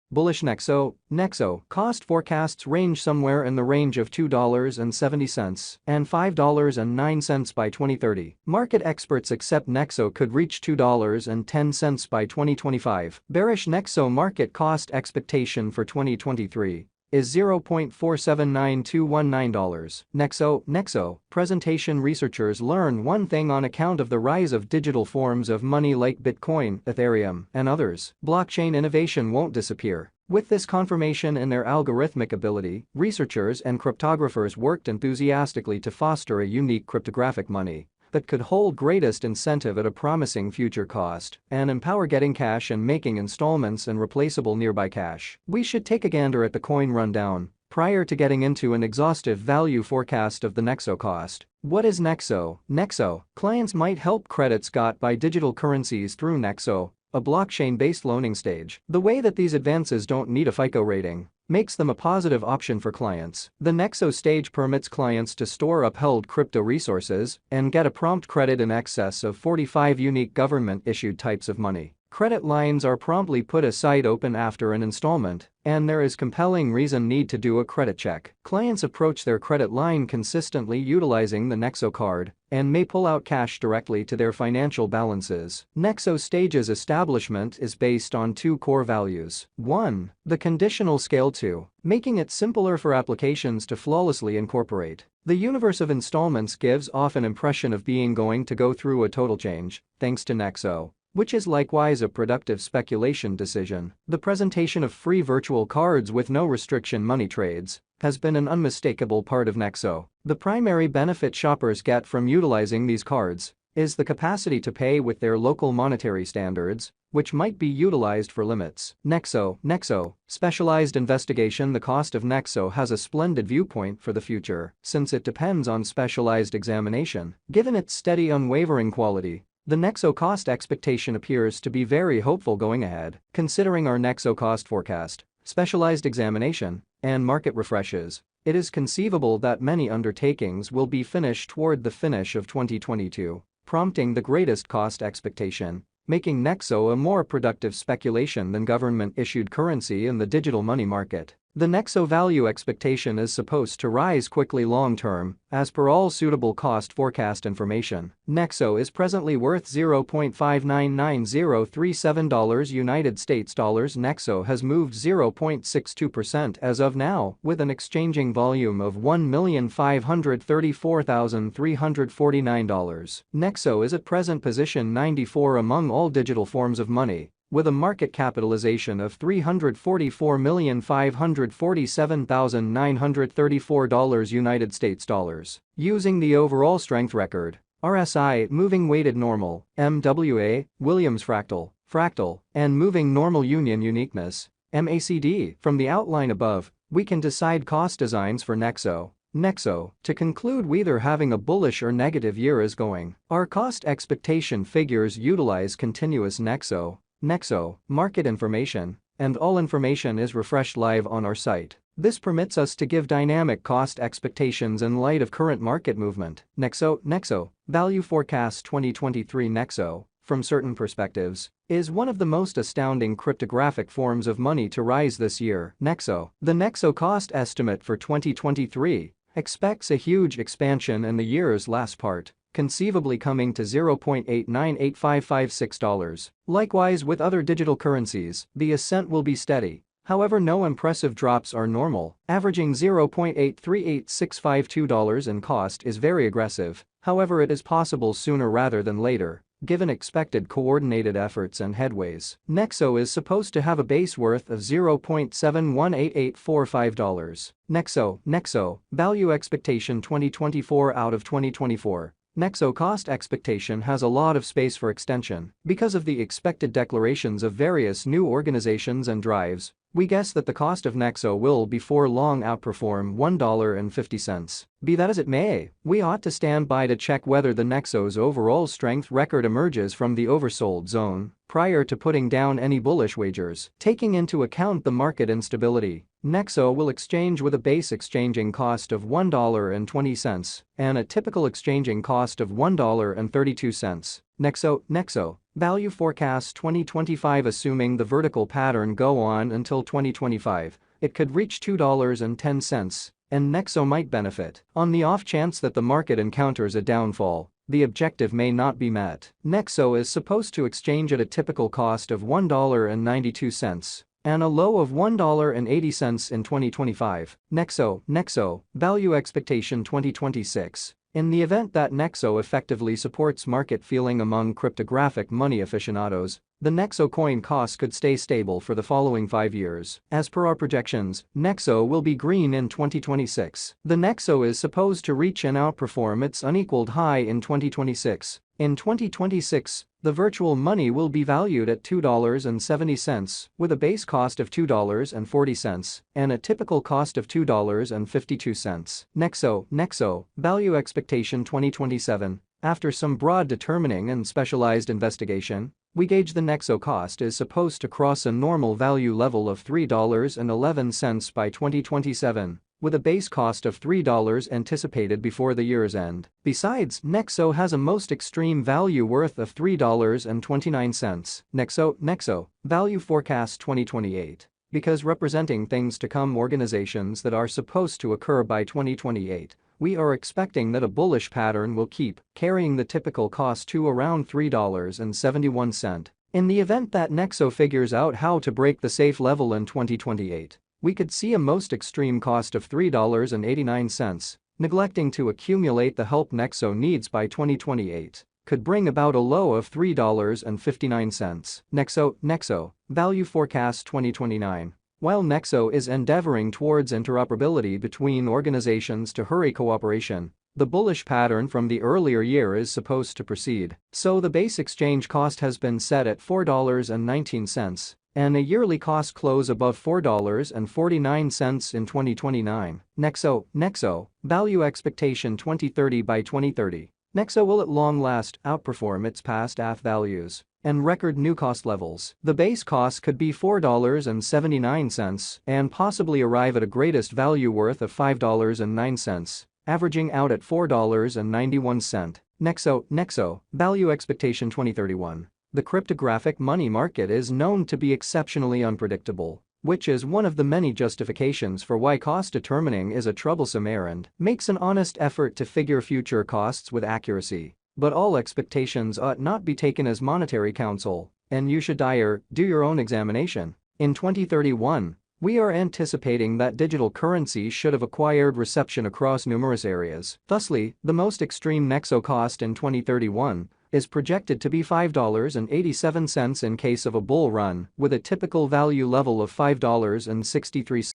Bullish Nexo cost forecasts range somewhere in the range of $2.70 and $5.09 by 2030. Market experts accept Nexo could reach $2.10 by 2025. Bearish Nexo market cost expectation for 2023 is $0.479219. Nexo presentation. Researchers learn one thing on account of the rise of digital forms of money like Bitcoin, Ethereum, and others. Blockchain innovation won't disappear. With this confirmation in their algorithmic ability, researchers and cryptographers worked enthusiastically to foster a unique cryptographic money that could hold greatest incentive at a promising future cost and empower getting cash and making installments and replaceable nearby cash. We should take a gander at the coin rundown prior to getting into an exhaustive value forecast of the Nexo cost. What is Nexo? Nexo clients might help credits got by digital currencies through Nexo, a blockchain-based loaning stage. The way that these advances don't need a FICO rating makes them a positive option for clients. The Nexo stage permits clients to store upheld crypto resources and get a prompt credit in excess of 45 unique government-issued types of money. Credit lines are promptly put aside open after an installment, and there is compelling reason need to do a credit check. Clients approach their credit line consistently utilizing the Nexo card and may pull out cash directly to their financial balances. Nexo stage's establishment is based on two core values. 1. The conditional scale. 2. Making it simpler for applications to flawlessly incorporate. The universe of installments gives off an impression of being going to go through a total change, thanks to Nexo, which is likewise a productive speculation decision. The presentation of free virtual cards with no restriction money trades has been an unmistakable part of Nexo. The primary benefit shoppers get from utilizing these cards is the capacity to pay with their local monetary standards, which might be utilized for limits. Nexo specialized investigation. The cost of Nexo has a splendid viewpoint for the future since it depends on specialized examination. Given its steady, unwavering quality, the Nexo cost expectation appears to be very hopeful going ahead. Considering our Nexo cost forecast, specialized examination, and market refreshes, it is conceivable that many undertakings will be finished toward the finish of 2022, prompting the greatest cost expectation, making Nexo a more productive speculation than government-issued currency in the digital money market. The Nexo value expectation is supposed to rise quickly long-term, as per all suitable cost forecast information. Nexo is presently worth $0.599037 United States dollars. Nexo has moved 0.62% as of now, with an exchanging volume of $1,534,349. Nexo is at present position 94 among all digital forms of money, with a market capitalization of $344,547,934 United States dollars. Using the overall strength record, RSI, moving weighted normal, MWA, Williams fractal, and moving normal union uniqueness, MACD, from the outline above, we can decide cost designs for Nexo. To conclude, we either having a bullish or negative year is going. Our cost expectation figures utilize continuous Nexo market information, and all information is refreshed live on our site. This permits us to give dynamic cost expectations in light of current market movement. Nexo value forecast 2023. Nexo, from certain perspectives, is one of the most astounding cryptographic forms of money to rise this year. The Nexo cost estimate for 2023 expects a huge expansion in the year's last part, conceivably coming to $0.898556. Likewise with other digital currencies, the ascent will be steady. However, no impressive drops are normal. Averaging $0.838652 in cost is very aggressive. However, it is possible sooner rather than later, given expected coordinated efforts and headways. Nexo is supposed to have a base worth of $0.718845. Nexo value expectation 2024 out of 2024. Nexo cost expectation has a lot of space for extension. Because of the expected declarations of various new organizations and drives, we guess that the cost of Nexo will before long outperform $1.50. Be that as it may, we ought to stand by to check whether the Nexo's overall strength record emerges from the oversold zone prior to putting down any bullish wagers. Taking into account the market instability, Nexo will exchange with a base exchanging cost of $1.20 and a typical exchanging cost of $1.32. Nexo Value forecast 2025. Assuming the vertical pattern go on until 2025, it could reach $2.10, and Nexo might benefit. On the off chance that the market encounters a downfall, the objective may not be met. Nexo is supposed to exchange at a typical cost of $1.92 and a low of $1.80 in 2025. Nexo, value expectation 2026. In the event that Nexo effectively supports market feeling among cryptographic money aficionados, the Nexo coin cost could stay stable for the following 5 years. As per our projections, Nexo will be green in 2026. The Nexo is supposed to reach and outperform its unequaled high in 2026. In 2026, the virtual money will be valued at $2.70, with a base cost of $2.40 and a typical cost of $2.52. Nexo, value expectation 2027. After some broad determining and specialized investigation, we gauge the Nexo cost is supposed to cross a normal value level of $3.11 by 2027, with a base cost of $3 anticipated before the year's end. Besides, Nexo has a most extreme value worth of $3.29. Nexo, value forecast 2028. Because representing things to come, organizations that are supposed to occur by 2028, we are expecting that a bullish pattern will keep carrying the typical cost to around $3.71. In the event that Nexo figures out how to break the safe level in 2028, we could see a most extreme cost of $3.89, neglecting to accumulate the help Nexo needs by 2028 could bring about a low of $3.59. Nexo, value forecast 2029. While Nexo is endeavoring towards interoperability between organizations to hurry cooperation, the bullish pattern from the earlier year is supposed to proceed. So the base exchange cost has been set at $4.19, and a yearly cost close above $4.49 in 2029. Nexo, value expectation 2030. By 2030, Nexo will at long last outperform its past AF values and record new cost levels. The base cost could be $4.79 and possibly arrive at a greatest value worth of $5.09, averaging out at $4.91. Nexo, value expectation 2031. The cryptographic money market is known to be exceptionally unpredictable, which is one of the many justifications for why cost determining is a troublesome errand. Makes an honest effort to figure future costs with accuracy, but all expectations ought not be taken as monetary counsel, and you should do your own examination. In 2031, we are anticipating that digital currency should have acquired reception across numerous areas. Thusly, the most extreme Nexo cost in 2031 is projected to be $5.87 in case of a bull run, with a typical value level of $5.63.